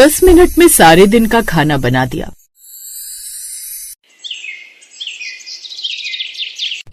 10 minute में सारे दिन का खाना बना दिया।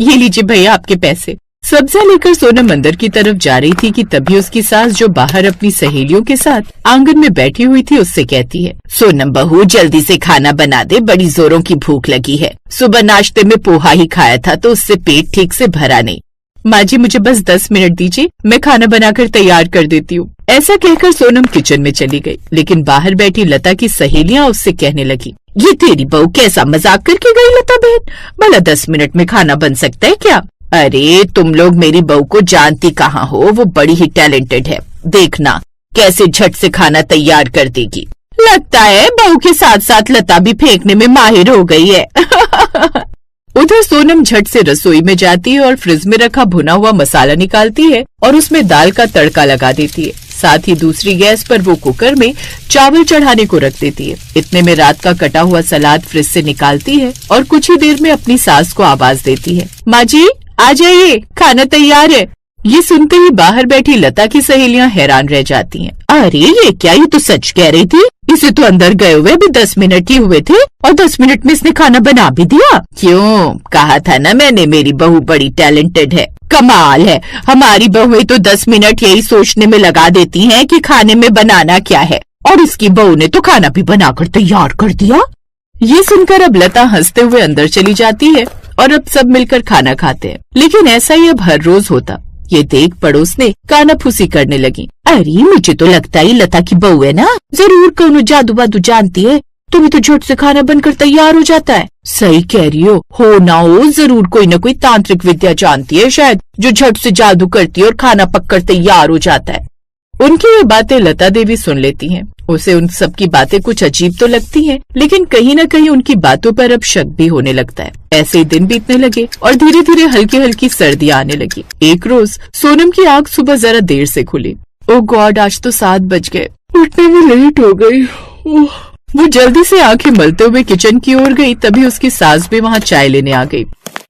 ये लीजिए भैया आपके पैसे। सब्जियां लेकर सोनम अंदर की तरफ जा रही थी कि तभी उसकी सास, जो बाहर अपनी सहेलियों के साथ आंगन में बैठी हुई थी, उससे कहती है, सोनम बहू जल्दी से खाना बना दे, बड़ी जोरों की भूख लगी है। सुबह नाश्ते में पोहा ही खाया था तो उससे पेट ठीक से भरा नहीं। माँ जी मुझे बस 10 मिनट दीजिए, मैं खाना बनाकर तैयार कर देती हूँ। ऐसा कहकर सोनम किचन में चली गई, लेकिन बाहर बैठी लता की सहेलियां उससे कहने लगी, ये तेरी बहू कैसा मजाक करके गई लता बहन, भला 10 मिनट में खाना बन सकता है क्या? अरे तुम लोग मेरी बहू को जानती कहाँ हो, वो बड़ी ही टैलेंटेड है, देखना कैसे झट से खाना तैयार कर देगी। लगता है बहू के साथ साथ लता भी फेंकने में माहिर हो गई है। उधर सोनम झट से रसोई में जाती है और फ्रिज में रखा भुना हुआ मसाला निकालती है और उसमें दाल का तड़का लगा देती है। साथ ही दूसरी गैस पर वो कुकर में चावल चढ़ाने को रख देती है। इतने में रात का कटा हुआ सलाद फ्रिज से निकालती है और कुछ ही देर में अपनी सास को आवाज देती है, माँ जी आ जाइए, खाना तैयार है। ये सुनते ही बाहर बैठी लता की सहेलियां हैरान रह जाती हैं। अरे ये क्या, ये तो सच कह रही थी, इसे तो अंदर गए हुए भी 10 मिनट ही हुए थे और 10 मिनट में इसने खाना बना भी दिया। क्यों, कहा था ना मैंने, मेरी बहू बड़ी टैलेंटेड है। कमाल है, हमारी बहुएं तो 10 मिनट यही सोचने में लगा देती हैं कि खाने में बनाना क्या है, और इसकी बहू ने तो खाना भी बनाकर तैयार कर दिया। ये सुनकर अब लता हंसते हुए अंदर चली जाती है और अब सब मिलकर खाना खाते हैं। लेकिन ऐसा ही अब हर रोज होता। ये देख पड़ोस ने कानाफूसी करने लगी। अरे मुझे तो लगता है लता की बहू है ना, जरूर कौनो जादू वादू जानती है, तुम्हें तो झट से खाना बनकर तैयार हो जाता है। सही कह रही हो ना हो, जरूर कोई न कोई तांत्रिक विद्या जानती है शायद, जो झट से जादू करती है और खाना पककर तैयार हो जाता है। उनकी ये बातें लता देवी सुन लेती हैं। उसे उन सब की बातें कुछ अजीब तो लगती हैं, लेकिन कहीं न कहीं उनकी बातों पर अब शक भी होने लगता है। ऐसे ही दिन बीतने लगे और धीरे धीरे हल्की हल्की सर्दियां आने लगी। एक रोज सोनम की आंख सुबह जरा देर से खुली। ओ गॉड, आज तो 7 बज गए, उठने में लेट हो गई। वो जल्दी से आंखें मलते हुए किचन की ओर गई, तभी उसकी सास भी वहाँ चाय लेने आ गई।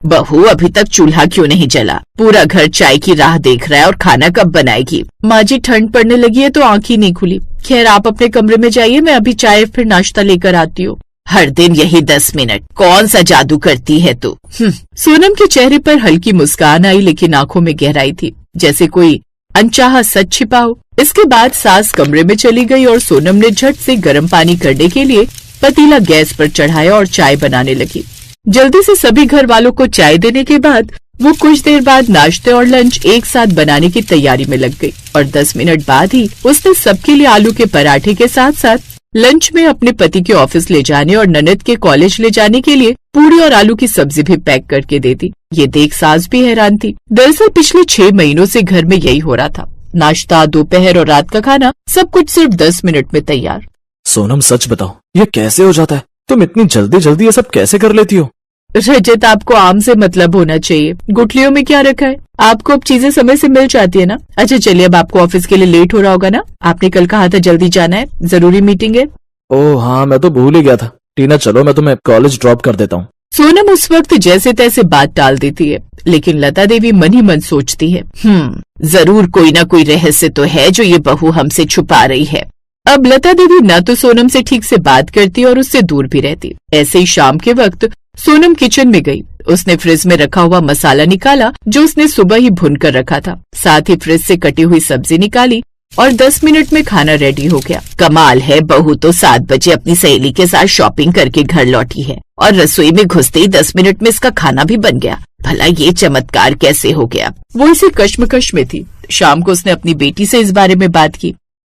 बहू अभी तक चूल्हा क्यों नहीं जला? पूरा घर चाय की राह देख रहा है और खाना कब बनाएगी? माँ जी ठंड पड़ने लगी है तो आँख ही नहीं खुली। खैर आप अपने कमरे में जाइए, मैं अभी चाय फिर नाश्ता लेकर आती हूँ। हर दिन यही 10 मिनट, कौन सा जादू करती है तू? सोनम के चेहरे पर हल्की मुस्कान आई, लेकिन आंखों में गहराई थी, जैसे कोई अनचाहा सच छिपा हो। इसके बाद सास कमरे में चली गई और सोनम ने झट से गर्म पानी करने के लिए पतीला गैस पर चढ़ाया और चाय बनाने लगी। जल्दी से सभी घर वालों को चाय देने के बाद वो कुछ देर बाद नाश्ते और लंच एक साथ बनाने की तैयारी में लग गई और 10 मिनट बाद ही उसने सबके लिए आलू के पराठे के साथ साथ लंच में अपने पति के ऑफिस ले जाने और ननद के कॉलेज ले जाने के लिए पूरी और आलू की सब्जी भी पैक करके दे दी। ये देख सास भी हैरान थी। दरअसल पिछले 6 महीनों से घर में यही हो रहा था, नाश्ता, दोपहर और रात का खाना, सब कुछ सिर्फ 10 मिनट में तैयार। सोनम सच बताओ, ये कैसे हो जाता है? तुम इतनी जल्दी जल्दी ये सब कैसे कर लेती हो? रजत, आपको आम से मतलब होना चाहिए, गुठलियों में क्या रखा है? आपको अब चीजें समय से मिल जाती है ना। अच्छा चलिए, अब आपको ऑफिस के लिए लेट हो रहा होगा ना, आपने कल कहा था जल्दी जाना है, जरूरी मीटिंग है। ओह हाँ, मैं तो भूल ही गया था। टीना चलो मैं तुम्हें कॉलेज ड्रॉप कर देता हूँ। सोनम उस वक्त जैसे तैसे बात टाल देती है, लेकिन लता देवी मन ही मन सोचती है, जरूर कोई ना कोई रहस्य तो है जो ये बहू हमसे छुपा रही है। अब लता देवी न तो सोनम से ठीक से बात करती और उससे दूर भी रहती। ऐसे ही शाम के वक्त सोनम किचन में गई। उसने फ्रिज में रखा हुआ मसाला निकाला जो उसने सुबह ही भून कर रखा था। साथ ही फ्रिज से कटी हुई सब्जी निकाली और 10 मिनट में खाना रेडी हो गया। कमाल है, बहू तो 7 बजे अपनी सहेली के साथ शॉपिंग करके घर लौटी है और रसोई में घुसते ही 10 मिनट में इसका खाना भी बन गया। भला ये चमत्कार कैसे हो गया? वो इसी कश्मकश में थी। शाम को उसने अपनी बेटी से इस बारे में बात की।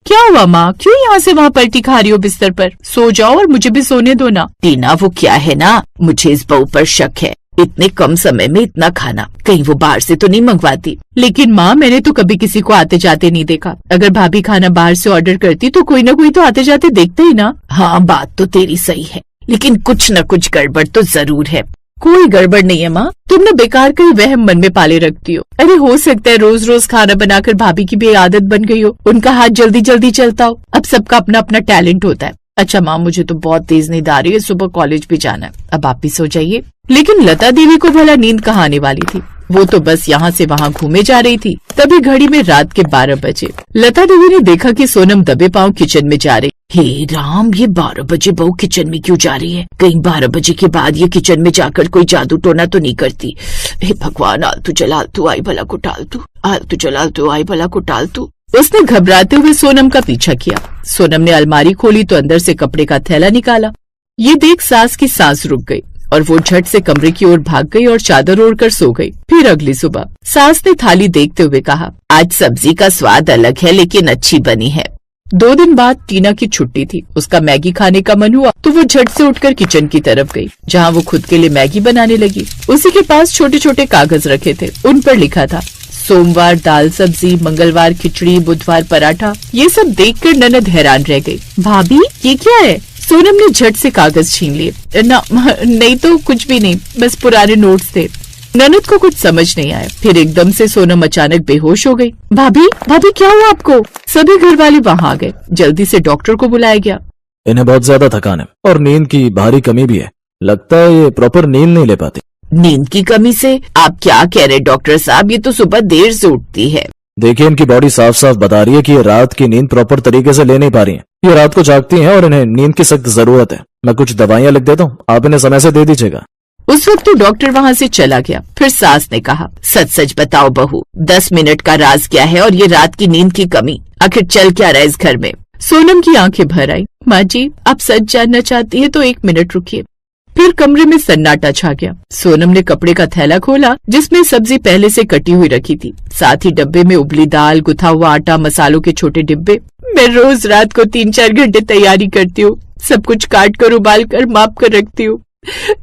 क्या हुआ माँ, क्यों यहाँ से वहाँ पलटी खा रही हो बिस्तर पर? सो जाओ और मुझे भी सोने दो ना। टीना वो क्या है ना, मुझे इस बहू पर शक है, इतने कम समय में इतना खाना, कहीं वो बाहर से तो नहीं मंगवाती? लेकिन माँ मैंने तो कभी किसी को आते जाते नहीं देखा। अगर भाभी खाना बाहर से ऑर्डर करती तो कोई ना कोई तो आते जाते देखते ही ना। हाँ बात तो तेरी सही है, लेकिन कुछ न कुछ गड़बड़ तो जरूर है। कोई गड़बड़ नहीं है माँ, तुम न बेकार कहीं वहम मन में पाले रखती हो। अरे हो सकता है रोज रोज खाना बनाकर भाभी की भी आदत बन गई हो, उनका हाथ जल्दी जल्दी चलता हो। अब सबका अपना अपना टैलेंट होता है। अच्छा माँ, मुझे तो बहुत तेज नींद आ रही है, सुबह कॉलेज भी जाना है, अब आप भी सो जाइए। लेकिन लता देवी को भला नींद कहाँ आने वाली थी, वो तो बस यहाँ से वहाँ घूमे जा रही थी। तभी घड़ी में रात के 12 बजे लता देवी ने देखा कि सोनम दबे पांव किचन में जा रही। हे राम, ये 12 बजे बहू किचन में क्यों जा रही है? कहीं 12 बजे के बाद ये किचन में जाकर कोई जादू टोना तो नहीं करती। हे भगवान, आलतू चल आलतू आई भला को टालतू, आलतू चल आलतू आई भला को टालतू। उसने घबराते हुए सोनम का पीछा किया। सोनम ने अलमारी खोली तो अंदर से कपड़े का थैला निकाला। ये देख सास की सांस रुक गई और वो झट से कमरे की ओर भाग गई और चादर ओढ़कर सो गई। फिर अगली सुबह सास ने थाली देखते हुए कहा, आज सब्जी का स्वाद अलग है लेकिन अच्छी बनी है। 2 दिन बाद टीना की छुट्टी थी। उसका मैगी खाने का मन हुआ तो वो झट से उठकर किचन की तरफ गई, जहाँ वो खुद के लिए मैगी बनाने लगी। उसी के पास छोटे छोटे कागज रखे थे। उन पर लिखा था सोमवार दाल सब्जी, मंगलवार खिचड़ी, बुधवार पराठा। ये सब देखकर ननद हैरान रह गई। भाभी, ये क्या है? सोनम ने झट से कागज छीन लिए। ना, नहीं तो कुछ भी नहीं, बस पुराने नोट्स थे। ननद को कुछ समझ नहीं आया। फिर एकदम से सोनम अचानक बेहोश हो गई। भाभी, भाभी क्या हुआ आपको? सभी घर वाले वहाँ आ गए। जल्दी से डॉक्टर को बुलाया गया। इन्हें बहुत ज्यादा थकान है और नींद की भारी कमी भी है। लगता है ये प्रॉपर नींद नहीं ले पाती। नींद की कमी से आप क्या कह रहे डॉक्टर साहब? ये तो सुबह देर से उठती है। देखिए, इनकी बॉडी साफ साफ बता रही है कि ये रात की नींद प्रॉपर तरीके से ले नहीं पा रही है। ये रात को जागती हैं और इन्हें नींद की सख्त जरूरत है। मैं कुछ दवाइयाँ लिख देता हूँ, आप इन्हें समय से दे दीजिएगा। उस वक्त तो डॉक्टर वहाँ से चला गया। फिर सास ने कहा, सच सच बताओ बहू, 10 मिनट का राज क्या है और ये रात की नींद की कमी? आखिर चल क्या रहा है इस घर में? सोनम की आंखें भर आई। माँ जी, आप सच जानना चाहती है तो 1 मिनट रुकिए। फिर कमरे में सन्नाटा छा गया। सोनम ने कपड़े का थैला खोला जिसमें सब्जी पहले से कटी हुई रखी थी, साथ ही डब्बे में उबली दाल, गुथा हुआ आटा, मसालों के छोटे डिब्बे। मैं रोज रात को 3-4 घंटे तैयारी करती हूँ। सब कुछ काट कर, उबाल कर, माप कर रखती हूँ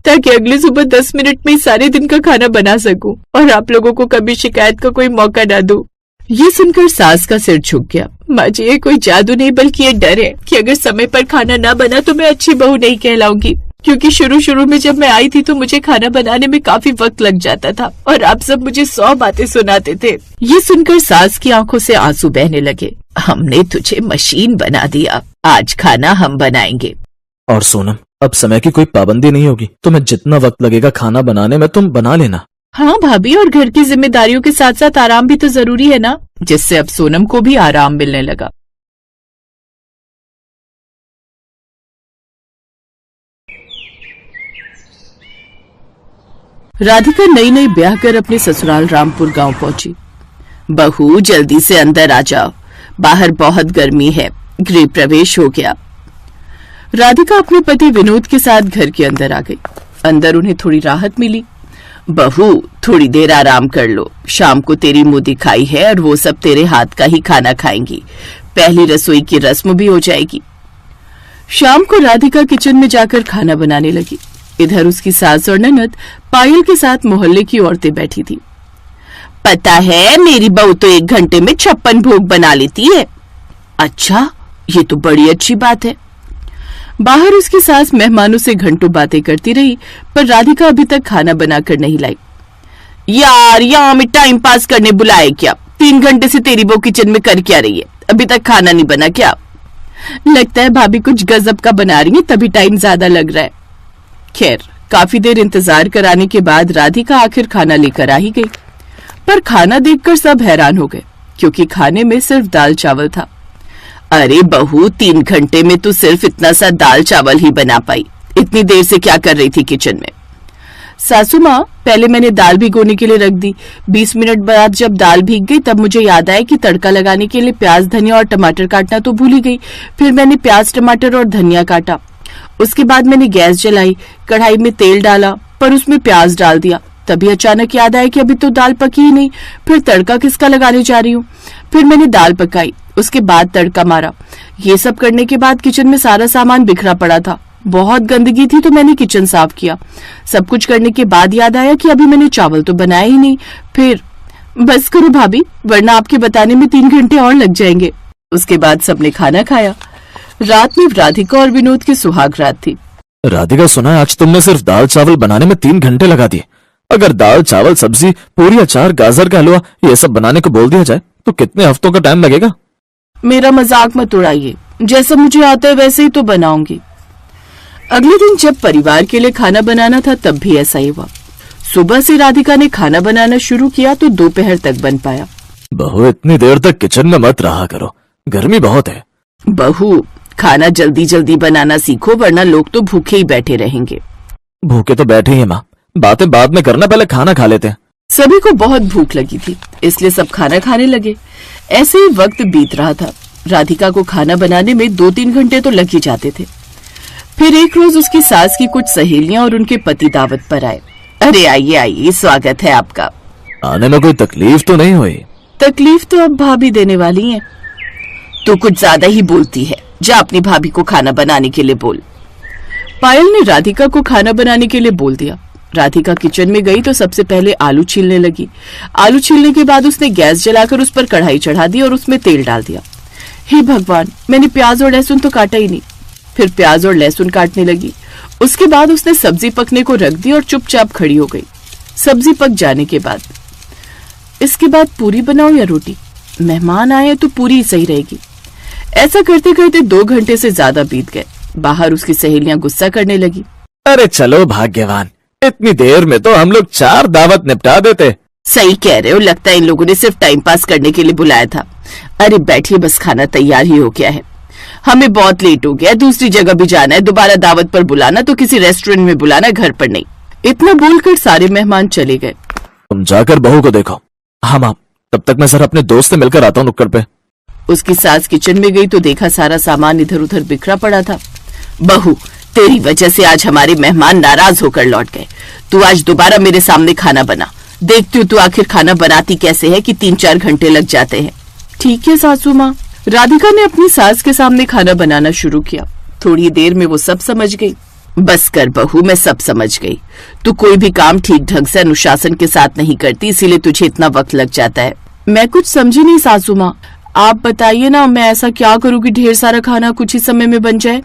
ताकि अगली सुबह 10 मिनट में सारे दिन का खाना बना सकूं और आप लोगों को कभी शिकायत का कोई मौका ना दूं। ये सुनकर सास का सिर झुक गया। माँ जी, ये कोई जादू नहीं बल्कि ये डर है कि अगर समय पर खाना ना बना तो मैं अच्छी बहू नहीं कहलाऊंगी, क्योंकि शुरू में जब मैं आई थी तो मुझे खाना बनाने में काफी वक्त लग जाता था और आप सब मुझे 100 बातें सुनाते थे। ये सुनकर सास की आंखों से आंसू बहने लगे। हमने तुझे मशीन बना दिया, आज खाना हम बनाएंगे। और सोनम, अब समय की कोई पाबंदी नहीं होगी। तुम्हें जितना वक्त लगेगा खाना बनाने में तुम बना लेना। हाँ भाभी, और घर की जिम्मेदारियों के साथ साथ आराम भी तो जरूरी है ना, जिससे अब सोनम को भी आराम मिलने लगा। राधिका नई नई ब्याह कर अपने ससुराल रामपुर गांव पहुंची। बहू, जल्दी से अंदर आ जाओ, बाहर बहुत गर्मी है। गृह प्रवेश हो गया। राधिका अपने पति विनोद के साथ घर के अंदर आ गई। अंदर उन्हें थोड़ी राहत मिली। बहू, थोड़ी देर आराम कर लो, शाम को तेरी मुंह दिखाई है और वो सब तेरे हाथ का ही खाना खाएंगी। पहली रसोई की रस्म भी हो जाएगी। शाम को राधिका किचन में जाकर खाना बनाने लगी। इधर उसकी सास और ननद पायल के साथ मोहल्ले की औरतें बैठी थी। पता है, मेरी बहू तो 1 घंटे में 56 भोग बना लेती है। अच्छा, ये तो बड़ी अच्छी बात है। बाहर उसकी सास मेहमानों से घंटों बातें करती रही, पर राधिका अभी तक खाना बनाकर नहीं लाई। यार, यहाँ में टाइम पास करने बुलाए क्या? 3 घंटे से तेरी बहू किचन में कर क्या रही है? अभी तक खाना नहीं बना क्या? लगता है भाभी कुछ गजब का बना रही है, तभी टाइम ज्यादा लग रहा है। खैर, काफी देर इंतजार कराने के बाद राधिका आखिर खाना लेकर आ ही गई। पर खाना देखकर सब हैरान हो गए, क्योंकि खाने में सिर्फ दाल चावल था। अरे बहू, 3 घंटे में तू सिर्फ इतना सा दाल चावल ही बना पाई। इतनी देर से क्या कर रही थी किचन में? सासू माँ, पहले मैंने दाल भिगोने के लिए रख दी। 20 मिनट बाद जब दाल भीग गई तब मुझे याद आया कि तड़का लगाने के लिए प्याज, धनिया और टमाटर काटना तो भूल ही गई। फिर मैंने प्याज, टमाटर और धनिया काटा। उसके बाद मैंने गैस जलाई, कढ़ाई में तेल डाला, पर उसमें प्याज डाल दिया। तभी अचानक याद आया कि अभी तो दाल पकी ही नहीं, फिर तड़का किसका लगाने जा रही हूँ। फिर मैंने दाल पकाई, उसके बाद तड़का मारा। ये सब करने के बाद किचन में सारा सामान बिखरा पड़ा था। बहुत गंदगी थी तो मैंने किचन साफ किया। सब कुछ करने के बाद याद आया कि अभी मैंने चावल तो बनाया ही नहीं। फिर बस करो भाभी, वरना आपके बताने में 3 घंटे और लग जाएंगे। उसके बाद सबने खाना खाया। रात में राधिका और विनोद की सुहाग रात थी। राधिका, सुना है आज तुमने सिर्फ दाल चावल बनाने में 3 घंटे लगा दिए। अगर दाल चावल, सब्जी, पूरी, अचार, गाजर का हलवा ये सब बनाने को बोल दिया जाए तो कितने हफ्तों का टाइम लगेगा? मेरा मजाक मत उड़ाइए, जैसा मुझे आता है वैसे ही तो बनाऊंगी। अगले दिन जब परिवार के लिए खाना बनाना था तब भी ऐसा ही हुआ। सुबह से राधिका ने खाना बनाना शुरू किया तो दोपहर तक बन पाया। बहू, इतनी देर तक किचन में मत रहा करो, गर्मी बहुत है। बहू, खाना जल्दी जल्दी बनाना सीखो, वरना लोग तो भूखे ही बैठे रहेंगे। भूखे तो बैठे ही हैं माँ, बातें बाद में करना, पहले खाना खा लेते हैं। सभी को बहुत भूख लगी थी, इसलिए सब खाना खाने लगे। ऐसे ही वक्त बीत रहा था। राधिका को खाना बनाने में 2-3 घंटे तो लग ही जाते थे। फिर एक रोज उसकी सास की कुछ सहेलियां और उनके पति दावत पर आए। अरे आइए आइए, स्वागत है आपका। आने में कोई तकलीफ तो नहीं हुई? तकलीफ तो अब भाभी देने वाली हैं। तू कुछ ज्यादा ही बोलती है, जा अपनी भाभी को खाना बनाने के लिए बोल। पायल ने राधिका को खाना बनाने के लिए बोल दिया। राधिका किचन में गई तो सबसे पहले आलू छीलने लगी। आलू छीलने के बाद उसने गैस जलाकर उस पर कढ़ाई चढ़ा दी और उसमें तेल डाल दिया। हे भगवान, मैंने प्याज और लहसुन तो काटा ही नहीं। फिर प्याज और लहसुन काटने लगी। उसके बाद उसने सब्जी पकने को रख दी और चुपचाप खड़ी हो गई। सब्जी पक जाने के बाद इसके बाद पूरी बनाओ या रोटी? मेहमान आए तो पूरी ही सही रहेगी। ऐसा करते करते 2 घंटे से ज्यादा बीत गए। बाहर उसकी सहेलियां गुस्सा करने लगी। अरे चलो भाग्यवान, इतनी देर में तो हम लोग 4 दावत निपटा देते। सही कह रहे हो, लगता है इन लोगों ने सिर्फ टाइम पास करने के लिए बुलाया था। अरे बैठिए, बस खाना तैयार ही हो गया है। हमें बहुत लेट हो गया, दूसरी जगह भी जाना है। दोबारा दावत पर बुलाना तो किसी रेस्टोरेंट में बुलाना, घर पर नहीं। इतना बोलकर सारे मेहमान चले गए। तुम जाकर बहू को देखो। हाँ माँ, तब तक मैं जरा अपने दोस्त से मिलकर आता हूँ नुक्कड़ पे। उसकी सास किचन में गई तो देखा सारा सामान इधर उधर बिखरा पड़ा था। बहू, तेरी वजह से आज हमारे मेहमान नाराज होकर लौट गए। तू आज दोबारा मेरे सामने खाना बना। देखती हूँ तू आखिर खाना बनाती कैसे है कि 3-4 घंटे लग जाते हैं। ठीक है सासू माँ। राधिका ने अपनी सास के सामने खाना बनाना शुरू किया। थोड़ी देर में वो सब समझ गई। बस कर बहू, मैं सब समझ गई। तू कोई भी काम ठीक ढंग से अनुशासन के साथ नहीं करती, इसीलिए तुझे इतना वक्त लग जाता है। मैं कुछ समझी नहीं सासू माँ, आप बताइए ना, मैं ऐसा क्या करूँ कि ढेर सारा खाना कुछ ही समय में बन जाए?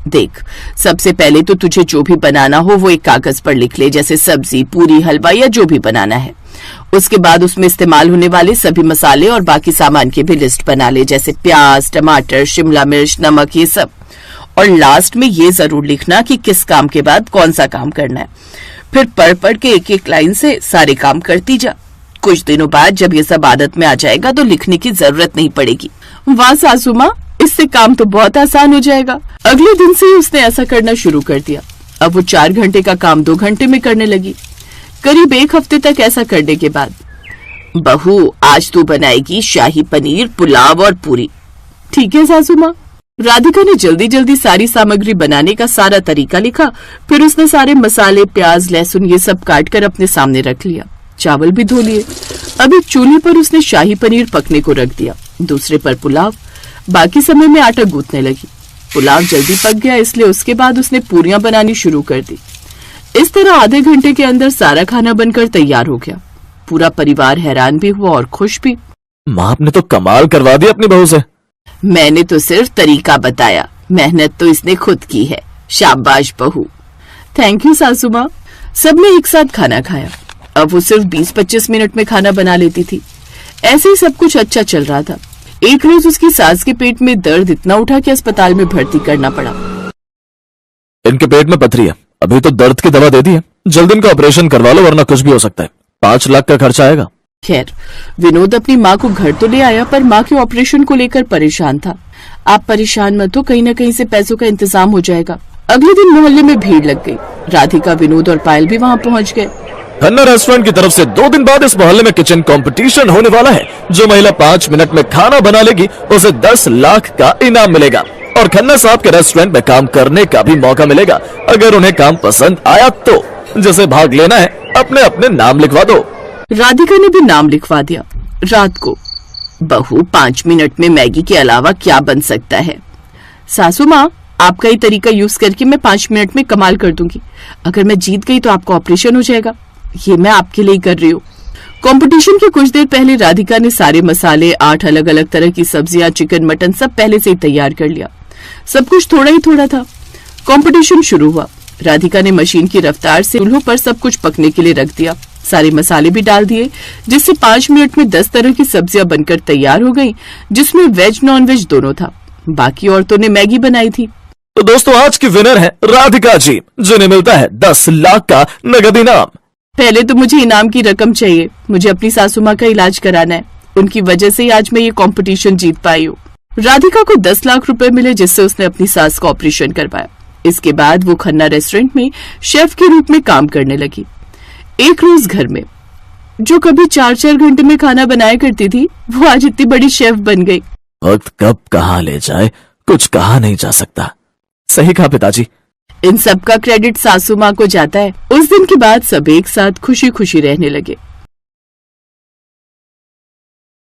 देख, सबसे पहले तो तुझे जो भी बनाना हो वो एक कागज पर लिख ले, जैसे सब्जी, पूरी, हलवा या जो भी बनाना है। उसके बाद उसमें इस्तेमाल होने वाले सभी मसाले और बाकी सामान की भी लिस्ट बना ले, जैसे प्याज, टमाटर, शिमला मिर्च, नमक, ये सब। और लास्ट में ये जरूर लिखना कि किस काम के बाद कौन सा काम करना है। फिर पढ़ पढ़ के एक एक लाइन से सारे काम करती जा। कुछ दिनों बाद जब ये सब आदत में आ जाएगा तो लिखने की जरूरत नहीं पड़ेगी। वाह सासू माँ, इससे काम तो बहुत आसान हो जाएगा। अगले दिन से ही उसने ऐसा करना शुरू कर दिया। अब वो 4 घंटे का काम 2 घंटे में करने लगी। करीब 1 हफ्ते तक ऐसा करने के बाद, बहू आज तू बनाएगी शाही पनीर, पुलाव और पूरी। ठीक है सासू माँ। राधिका ने जल्दी जल्दी सारी सामग्री बनाने का सारा तरीका लिखा। फिर उसने सारे मसाले, प्याज, लहसुन ये सब काट कर अपने सामने रख लिया। चावल भी धो लिए। अब एक चूल्हे पर उसने शाही पनीर पकने को रख दिया, दूसरे पर पुलाव। बाकी समय में आटा गूंथने लगी। पुलाव जल्दी पक गया, इसलिए उसके बाद उसने पूरियां बनानी शुरू कर दी। इस तरह आधे घंटे के अंदर सारा खाना बनकर तैयार हो गया। पूरा परिवार हैरान भी हुआ और खुश भी। माँ, आपने तो कमाल करवा दी अपनी बहू से। मैंने तो सिर्फ तरीका बताया, मेहनत तो इसने खुद की है। शाबाश बहू। थैंक यू सासू माँ। सबने एक साथ खाना खाया। अब वो सिर्फ 20-25 मिनट में खाना बना लेती थी। ऐसे ही सब कुछ अच्छा चल रहा था। एक रोज उसकी सास के पेट में दर्द इतना उठा कि अस्पताल में भर्ती करना पड़ा। इनके पेट में पथरी है, अभी तो दर्द की दवा दे दी है, जल्दी इनका ऑपरेशन करवा लो वरना कुछ भी हो सकता है। 5 लाख का खर्चा आएगा। खैर, विनोद अपनी माँ को घर तो ले आया, पर माँ के ऑपरेशन को लेकर परेशान था। आप परेशान मत हो, कहीं न कहीं से पैसों का इंतजाम हो जाएगा। अगले दिन मोहल्ले में भीड़ लग गई। राधिका, विनोद और पायल भी वहाँ पहुँच गए। खन्ना रेस्टोरेंट की तरफ से 2 दिन बाद इस मोहल्ले में किचन कंपटीशन होने वाला है। जो महिला 5 मिनट में खाना बना लेगी उसे 10 लाख का इनाम मिलेगा और खन्ना साहब के रेस्टोरेंट में काम करने का भी मौका मिलेगा। अगर उन्हें काम पसंद आया तो जिसे भाग लेना है अपने अपने नाम लिखवा दो। राधिका ने भी नाम लिखवा दिया। रात को, बहू 5 मिनट में मैगी के अलावा क्या बन सकता है? सासू माँ, आपका ही तरीका यूज करके मैं 5 मिनट में कमाल कर दूंगी। अगर मैं जीत गई तो आपका ऑपरेशन हो जाएगा। ये मैं आपके लिए कर रही हूँ। कंपटीशन के कुछ देर पहले राधिका ने सारे मसाले, 8 अलग अलग तरह की सब्जियां, चिकन, मटन सब पहले से ही तैयार कर लिया। सब कुछ थोड़ा ही थोड़ा था। कंपटीशन शुरू हुआ। राधिका ने मशीन की रफ्तार से चूल्हों पर सब कुछ पकने के लिए रख दिया। सारे मसाले भी डाल दिए, जिससे 5 मिनट में 10 तरह की सब्जियां बनकर तैयार हो गईं, जिसमें वेज नॉन वेज दोनों था। बाकी औरतों ने मैगी बनाई थी। तो दोस्तों, आज की विनर है राधिका जी, जिन्हें मिलता है 10 लाख का नगद इनाम। पहले तो मुझे इनाम की रकम चाहिए। मुझे अपनी सासू माँ का इलाज कराना है। उनकी वजह से ही आज मैं ये कंपटीशन जीत पाई हूँ। राधिका को 10 लाख रुपए मिले, जिससे उसने अपनी सास का ऑपरेशन करवाया। इसके बाद वो खन्ना रेस्टोरेंट में शेफ के रूप में काम करने लगी। एक रोज घर में जो कभी 4-4 घंटे में खाना बनाया करती थी, वो आज इतनी बड़ी शेफ बन गई। वक्त कब कहाँ ले जाए कुछ कहा नहीं जा सकता। सही कहा पिताजी। इन सब का क्रेडिट सासू माँ को जाता है। उस दिन के बाद सब एक साथ खुशी खुशी रहने लगे।